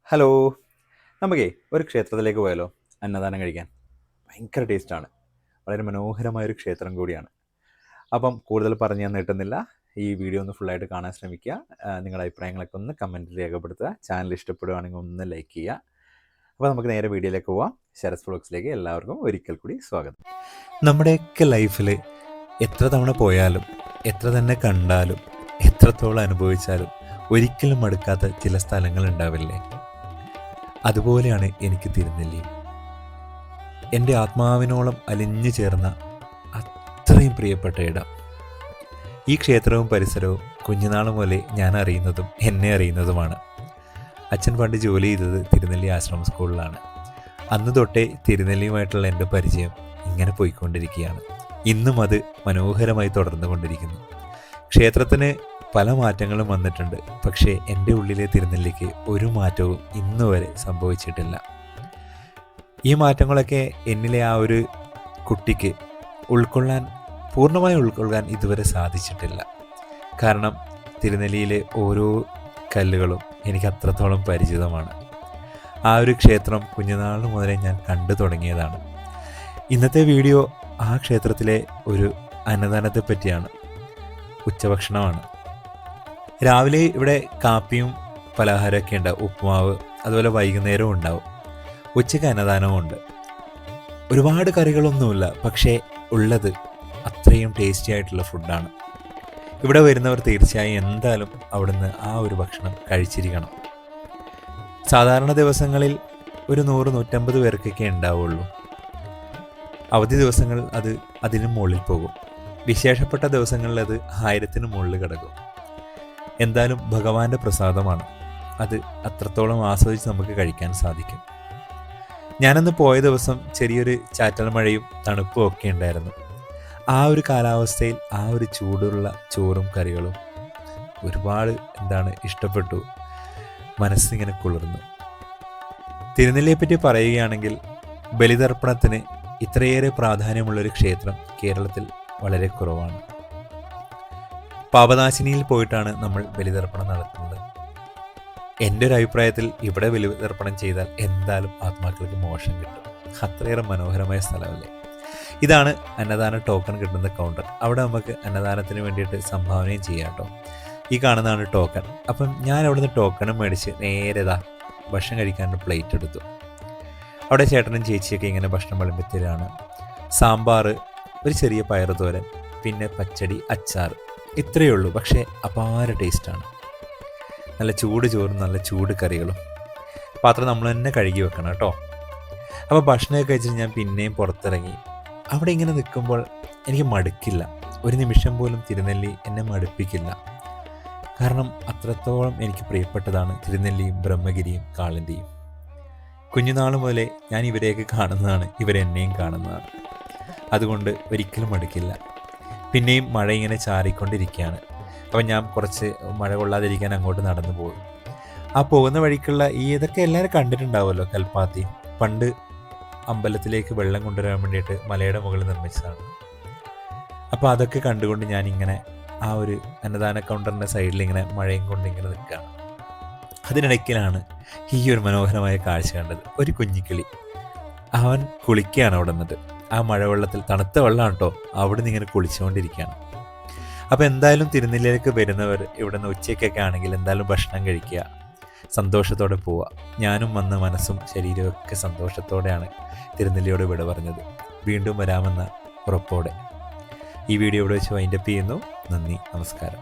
Hello. നമുക്കേ ഒരു ക്ഷേത്രത്തിലേക്ക് പോയാലോ? അന്നദാനം കഴിക്കാൻ. ഭയങ്കര ടേസ്റ്റാണ്. വളരെ മനോഹരമായൊരു ക്ഷേത്രം കൂടിയാണ്. അപ്പം കൂടുതൽ പറഞ്ഞ് ഞാൻ നീട്ടുന്നില്ല. ഈ വീഡിയോ ഒന്ന് ഫുള്ളായിട്ട് കാണാൻ ശ്രമിക്കുക. നിങ്ങളുടെ അഭിപ്രായങ്ങളൊക്കെ ഒന്ന് കമൻറ്റിൽ രേഖപ്പെടുത്തുക. ചാനൽ ഇഷ്ടപ്പെടുകയാണെങ്കിൽ ഒന്ന് ലൈക്ക് ചെയ്യുക. അപ്പോൾ നമുക്ക് നേരെ വീഡിയോയിലേക്ക് പോവാം. ശരസ് വ്ളോഗ്സിലേക്ക് എല്ലാവർക്കും ഒരിക്കൽ കൂടി സ്വാഗതം. നമ്മുടെയൊക്കെ ലൈഫിൽ എത്ര തവണ പോയാലും എത്ര തന്നെ കണ്ടാലും എത്രത്തോളം അനുഭവിച്ചാലും ഒരിക്കലും മടുക്കാത്ത ചില സ്ഥലങ്ങൾ ഉണ്ടാവില്ലേ? അതുപോലെയാണ് എനിക്ക് തിരുനെല്ലി. എൻ്റെ ആത്മാവിനോളം അലിഞ്ഞു ചേർന്ന അത്രയും പ്രിയപ്പെട്ട ഇടം. ഈ ക്ഷേത്രവും പരിസരവും കുഞ്ഞുനാൾ മുതലേ ഞാൻ അറിയുന്നതും എന്നെ അറിയുന്നതുമാണ്. അച്ഛൻ പണ്ട് ജോലി ചെയ്തത് തിരുനെല്ലി ആശ്രമ സ്കൂളിലാണ്. അന്ന് തൊട്ടേ തിരുനെല്ലിയുമായിട്ടുള്ള എൻ്റെ പരിചയം ഇങ്ങനെ പോയിക്കൊണ്ടിരിക്കുകയാണ്. ഇന്നും അത് മനോഹരമായി തുടർന്നു കൊണ്ടിരിക്കുന്നു. ക്ഷേത്രത്തിന് പല മാറ്റങ്ങളും വന്നിട്ടുണ്ട്. പക്ഷേ എൻ്റെ ഉള്ളിലെ തിരുനെല്ലിക്ക് ഒരു മാറ്റവും ഇന്ന് വരെ സംഭവിച്ചിട്ടില്ല. ഈ മാറ്റങ്ങളൊക്കെ എന്നിലെ ആ ഒരു കുട്ടിക്ക് പൂർണ്ണമായി ഉൾക്കൊള്ളാൻ ഇതുവരെ സാധിച്ചിട്ടില്ല. കാരണം തിരുനെല്ലിയിലെ ഓരോ കല്ലുകളും എനിക്ക് അത്രത്തോളം പരിചിതമാണ്. ആ ഒരു ക്ഷേത്രം കുഞ്ഞുനാൾ മുതലേ ഞാൻ കണ്ടു തുടങ്ങിയതാണ്. ഇന്നത്തെ വീഡിയോ ആ ക്ഷേത്രത്തിലെ ഒരു അന്നദാനത്തെ പറ്റിയാണ്. ഉച്ചഭക്ഷണമാണ്. രാവിലെ ഇവിടെ കാപ്പിയും പലഹാരമൊക്കെ ഉണ്ടാവും, ഉപ്പുമാവ്. അതുപോലെ വൈകുന്നേരവും ഉണ്ടാവും. ഉച്ചയ്ക്ക് അന്നദാനവും ഉണ്ട്. ഒരുപാട് കറികളൊന്നുമില്ല, പക്ഷേ ഉള്ളത് അത്രയും ടേസ്റ്റി ആയിട്ടുള്ള ഫുഡാണ്. ഇവിടെ വരുന്നവർ തീർച്ചയായും എന്തായാലും അവിടുന്ന് ആ ഒരു ഭക്ഷണം കഴിച്ചിരിക്കണം. സാധാരണ ദിവസങ്ങളിൽ ഒരു 100-150 പേർക്കൊക്കെ ഉണ്ടാവുള്ളൂ. അവധി ദിവസങ്ങൾ അത് അതിനും മുകളിൽ പോകും. വിശേഷപ്പെട്ട ദിവസങ്ങളിൽ അത് 1000-ന് മുകളിൽ കിടക്കും. എന്തായാലും ഭഗവാന്റെ പ്രസാദമാണ്. അത് അത്രത്തോളം ആസ്വദിച്ച് നമുക്ക് കഴിക്കാൻ സാധിക്കും. ഞാനന്ന് പോയ ദിവസം ചെറിയൊരു ചാറ്റൽ മഴയും തണുപ്പും ഒക്കെ ഉണ്ടായിരുന്നു. ആ ഒരു കാലാവസ്ഥയിൽ ആ ഒരു ചൂടുള്ള ചോറും കറികളും ഒരുപാട് ഇഷ്ടപ്പെട്ടു. മനസ്സിങ്ങനെ കുളിർന്നു. തിരുനെല്ലിയെപ്പറ്റി പറയുകയാണെങ്കിൽ ബലിതർപ്പണത്തിന് ഇത്രയേറെ പ്രാധാന്യമുള്ളൊരു ക്ഷേത്രം കേരളത്തിൽ വളരെ കുറവാണ്. പാപനാശിനിയിൽ പോയിട്ടാണ് നമ്മൾ ബലിതർപ്പണം നടത്തുന്നത്. എൻ്റെ ഒരു അഭിപ്രായത്തിൽ ഇവിടെ ബലിതർപ്പണം ചെയ്താൽ എന്തായാലും ആത്മാക്കൾക്ക് മോക്ഷം കിട്ടും. അത്രയേറെ മനോഹരമായ സ്ഥലമല്ലേ. ഇതാണ് അന്നദാന ടോക്കൺ കിട്ടുന്ന കൗണ്ടർ. അവിടെ നമുക്ക് അന്നദാനത്തിന് വേണ്ടിയിട്ട് സംഭാവനയും ചെയ്യാം കേട്ടോ. ഈ കാണുന്നതാണ് ടോക്കൺ. അപ്പം ഞാൻ അവിടുന്ന് ടോക്കണും മേടിച്ച് നേരെ ഭക്ഷണം കഴിക്കാനുള്ള പ്ലേറ്റ് എടുത്തു. അവിടെ ചേട്ടനും ചേച്ചിയൊക്കെ ഇങ്ങനെ ഭക്ഷണം വിളമ്പിത്തരാണ്. സാമ്പാർ, ഒരു ചെറിയ പയറുതോരൻ, പിന്നെ പച്ചടി, അച്ചാർ. ഇത്രയേ ഉള്ളൂ. പക്ഷേ അപാര ടേസ്റ്റാണ്. നല്ല ചൂട് ചോറും നല്ല ചൂട് കറികളും. പാത്രം നമ്മൾ തന്നെ കഴുകി വെക്കണം കേട്ടോ. അപ്പോൾ ഭക്ഷണമൊക്കെ കഴിച്ചിട്ട് ഞാൻ പിന്നെയും പുറത്തിറങ്ങി. അവിടെ ഇങ്ങനെ നിൽക്കുമ്പോൾ എനിക്ക് മടുക്കില്ല. ഒരു നിമിഷം പോലും തിരുനെല്ലി എന്നെ മടുപ്പിക്കില്ല. കാരണം അത്രത്തോളം എനിക്ക് പ്രിയപ്പെട്ടതാണ് തിരുനെല്ലിയും ബ്രഹ്മഗിരിയും കാളിന്തിയും. കുഞ്ഞുനാൾ മുതലേ ഞാൻ ഇവരെയൊക്കെ കാണുന്നതാണ്, ഇവരെന്നെയും കാണുന്നതാണ്. അതുകൊണ്ട് ഒരിക്കലും മടുക്കില്ല. പിന്നെയും മഴ ഇങ്ങനെ ചാറിക്കൊണ്ടിരിക്കുകയാണ്. അപ്പം ഞാൻ കുറച്ച് മഴ കൊള്ളാതിരിക്കാൻ അങ്ങോട്ട് നടന്നു പോകും. ആ പോകുന്ന വഴിക്കുള്ള ഇതൊക്കെ എല്ലാവരും കണ്ടിട്ടുണ്ടാവുമല്ലോ. കൽപ്പാത്തി പണ്ട് അമ്പലത്തിലേക്ക് വെള്ളം കൊണ്ടുവരാൻ വേണ്ടിയിട്ട് മലയുടെ മുകളിൽ നിർമ്മിച്ചതാണ്. അപ്പോൾ അതൊക്കെ കണ്ടുകൊണ്ട് ഞാനിങ്ങനെ ആ ഒരു അന്നദാന കൗണ്ടറിൻ്റെ സൈഡിൽ ഇങ്ങനെ മഴയും കൊണ്ട് ഇങ്ങനെ നിൽക്കുകയാണ്. അതിനിടയ്ക്കിലാണ് ഈ ഒരു മനോഹരമായ കാഴ്ച കണ്ടത്. ഒരു കുഞ്ഞിക്കിളി, അവൻ കുളിക്കുകയാണ് അവിടെ നിന്നിട്ട്. ആ മഴവെള്ളത്തിൽ, തണുത്ത വെള്ളമാണ് കേട്ടോ, അവിടെ നിന്ന് ഇങ്ങനെ കുളിച്ചുകൊണ്ടിരിക്കുകയാണ്. അപ്പോൾ എന്തായാലും തിരുനെല്ലിയിലേക്ക് വരുന്നവർ ഇവിടെ നിന്ന് ഉച്ചയ്ക്കൊക്കെ ആണെങ്കിൽ എന്തായാലും ഭക്ഷണം കഴിക്കുക, സന്തോഷത്തോടെ പോവുക. ഞാനും വന്ന് മനസ്സും ശരീരവും ഒക്കെ സന്തോഷത്തോടെയാണ് തിരുനെല്ലിയോട് വിട പറഞ്ഞത്. വീണ്ടും വരാമെന്ന ഉറപ്പോടെ ഈ വീഡിയോ ഇവിടെ വെച്ച് വൈൻഡപ്പ് ചെയ്യുന്നു. നന്ദി, നമസ്കാരം.